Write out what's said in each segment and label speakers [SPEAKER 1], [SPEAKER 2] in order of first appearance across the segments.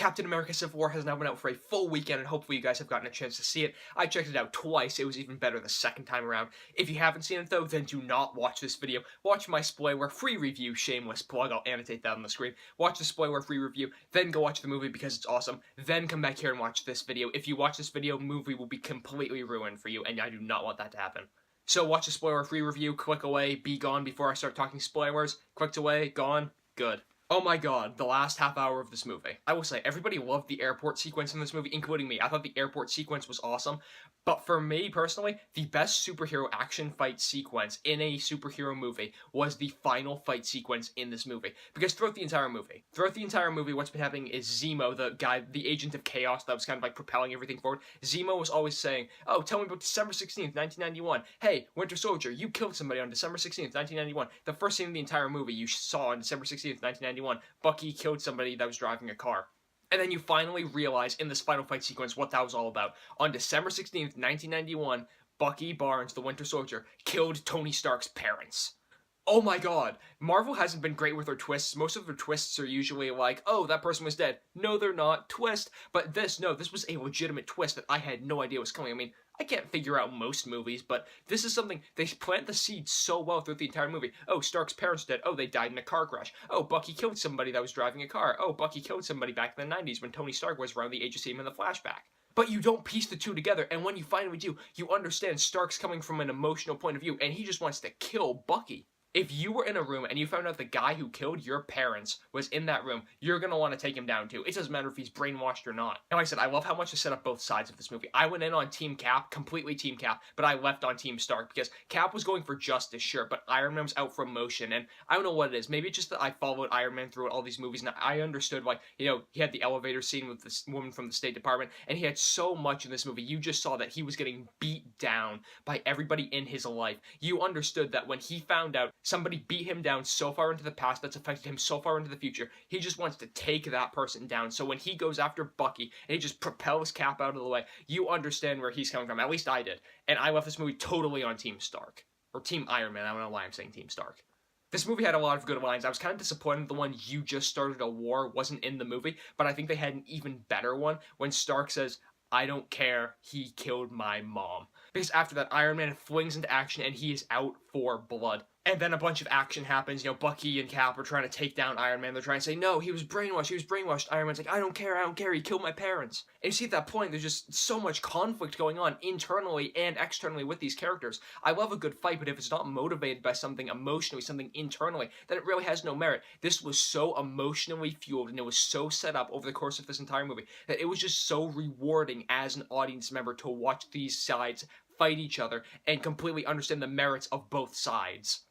[SPEAKER 1] Captain America Civil War has now been out for a full weekend, and hopefully you guys have gotten a chance to see it. I checked it out twice. It was even better the second time around. If you haven't seen it though, then do not watch this video. Watch my spoiler-free review, shameless plug, I'll annotate that on the screen. Watch the spoiler-free review, then go watch the movie because it's awesome, then come back here and watch this video. If you watch this video, movie will be completely ruined for you, and I do not want that to happen. So watch the spoiler-free review, click away, be gone before I start talking spoilers. Clicked away, gone, good. Oh my god, the last half hour of this movie. I will say, everybody loved the airport sequence in this movie, including me. I thought the airport sequence was awesome. But for me, personally, the best superhero action fight sequence in a superhero movie was the final fight sequence in this movie. Because throughout the entire movie, what's been happening is Zemo, the guy, the agent of chaos that was kind of like propelling everything forward, Zemo was always saying, oh, tell me about December 16th, 1991. Hey, Winter Soldier, you killed somebody on December 16th, 1991. The first scene in the entire movie you saw on December 16th, 1991, Bucky killed somebody that was driving a car. And then you finally realize in this final fight sequence what that was all about. On December 16th, 1991, Bucky Barnes, the Winter Soldier, killed Tony Stark's parents. Oh my god, Marvel hasn't been great with their twists. Most of their twists are usually like, oh, that person was dead. No, they're not. Twist. But this was a legitimate twist that I had no idea was coming. I mean, I can't figure out most movies, but this is something, they plant the seed so well throughout the entire movie. Oh, Stark's parents are dead. Oh, they died in a car crash. Oh, Bucky killed somebody that was driving a car. Oh, Bucky killed somebody back in the 90s when Tony Stark was around the age of seeing him in the flashback. But you don't piece the two together, and when you finally do, you understand Stark's coming from an emotional point of view, and he just wants to kill Bucky. If you were in a room and you found out the guy who killed your parents was in that room, you're going to want to take him down too. It doesn't matter if he's brainwashed or not. And like I said, I love how much they set up both sides of this movie. I went in on Team Cap, completely Team Cap, but I left on Team Stark because Cap was going for justice, sure, but Iron Man was out for emotion, and I don't know what it is. Maybe it's just that I followed Iron Man through all these movies, and I understood, like, you know, he had the elevator scene with this woman from the State Department, and he had so much in this movie. You just saw that he was getting beat down by everybody in his life. You understood that when he found out somebody beat him down so far into the past, that's affected him so far into the future, he just wants to take that person down. So when he goes after Bucky and he just propels Cap out of the way, you understand where he's coming from. At least I did. And I left this movie totally on Team Stark. Or Team Iron Man, I don't know why I'm saying Team Stark. This movie had a lot of good lines. I was kind of disappointed the one "you just started a war" wasn't in the movie, but I think they had an even better one when Stark says, I don't care, he killed my mom. Because after that, Iron Man flings into action and he is out for blood. And then a bunch of action happens, you know, Bucky and Cap are trying to take down Iron Man. They're trying to say, no, he was brainwashed. Iron Man's like, I don't care, he killed my parents. And you see at that point, there's just so much conflict going on internally and externally with these characters. I love a good fight, but if it's not motivated by something emotionally, something internally, then it really has no merit. This was so emotionally fueled, and it was so set up over the course of this entire movie, that it was just so rewarding as an audience member to watch these sides fight each other and completely understand the merits of both sides.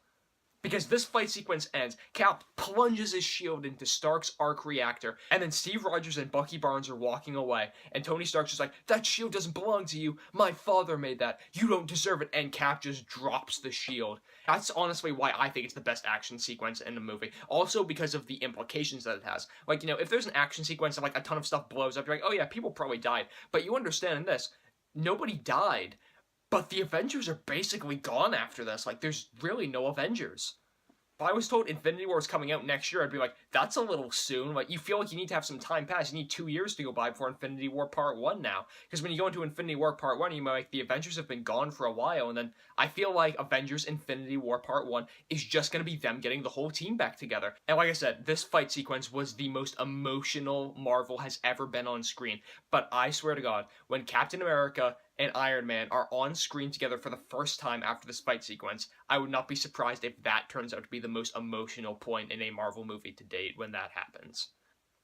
[SPEAKER 1] Because this fight sequence ends, Cap plunges his shield into Stark's arc reactor, and then Steve Rogers and Bucky Barnes are walking away, and Tony Stark's just like, that shield doesn't belong to you, my father made that, you don't deserve it, and Cap just drops the shield. That's honestly why I think it's the best action sequence in the movie. Also because of the implications that it has. Like, you know, if there's an action sequence and like a ton of stuff blows up, you're like, oh yeah, people probably died. But you understand in this, nobody died. But the Avengers are basically gone after this. Like, there's really no Avengers. If I was told Infinity War is coming out next year, I'd be like, that's a little soon. Like, you feel like you need to have some time pass. You need 2 years to go by before Infinity War Part 1 now. Because when you go into Infinity War Part 1, you might like, the Avengers have been gone for a while, and then I feel like Avengers Infinity War Part 1 is just going to be them getting the whole team back together. And like I said, this fight sequence was the most emotional Marvel has ever been on screen. But I swear to God, when Captain America and Iron Man are on screen together for the first time after this fight sequence, I would not be surprised if that turns out to be the most emotional point in a Marvel movie to date when that happens.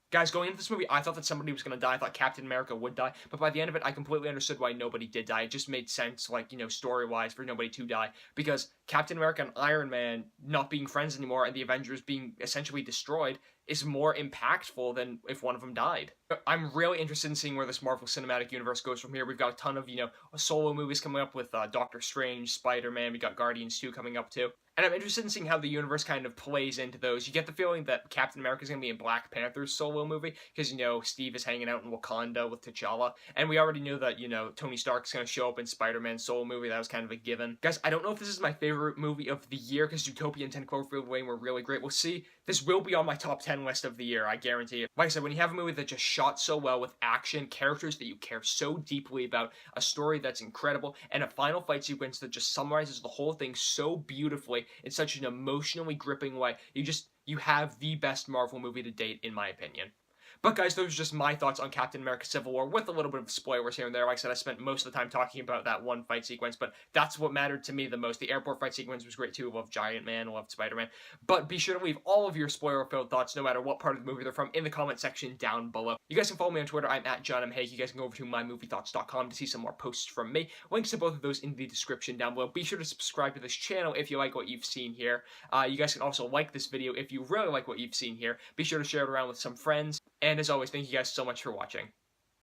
[SPEAKER 1] Guys, going into this movie, I thought that somebody was going to die. I thought Captain America would die. But by the end of it, I completely understood why nobody did die. It just made sense, like, you know, story-wise for nobody to die. Because Captain America and Iron Man not being friends anymore and the Avengers being essentially destroyed is more impactful than if one of them died. I'm really interested in seeing where this Marvel Cinematic Universe goes from here. We've got a ton of, you know, solo movies coming up with Doctor Strange, Spider-Man. We got Guardians 2 coming up too. And I'm interested in seeing how the universe kind of plays into those. You get the feeling that Captain America is going to be in Black Panther's solo movie, because, you know, Steve is hanging out in Wakanda with T'Challa. And we already knew that, you know, Tony Stark's going to show up in Spider-Man's solo movie. That was kind of a given. Guys, I don't know if this is my favorite movie of the year, because Zootopia and 10 Cloverfield Lane were really great. We'll see. This will be on my top 10 list of the year, I guarantee it. Like I said, when you have a movie that just shot so well with action, characters that you care so deeply about, a story that's incredible, and a final fight sequence that just summarizes the whole thing so beautifully in such an emotionally gripping way, you have the best Marvel movie to date, in my opinion. But guys, those are just my thoughts on Captain America Civil War with a little bit of spoilers here and there. Like I said, I spent most of the time talking about that one fight sequence, but that's what mattered to me the most. The airport fight sequence was great too. I love Giant Man, I loved Spider-Man. But be sure to leave all of your spoiler-filled thoughts, no matter what part of the movie they're from, in the comment section down below. You guys can follow me on Twitter. I'm at John M. Hayeck. You guys can go over to mymoviethoughts.com to see some more posts from me. Links to both of those in the description down below. Be sure to subscribe to this channel if you like what you've seen here. You guys can also like this video if you really like what you've seen here. Be sure to share it around with some friends. And as always, thank you guys so much for watching.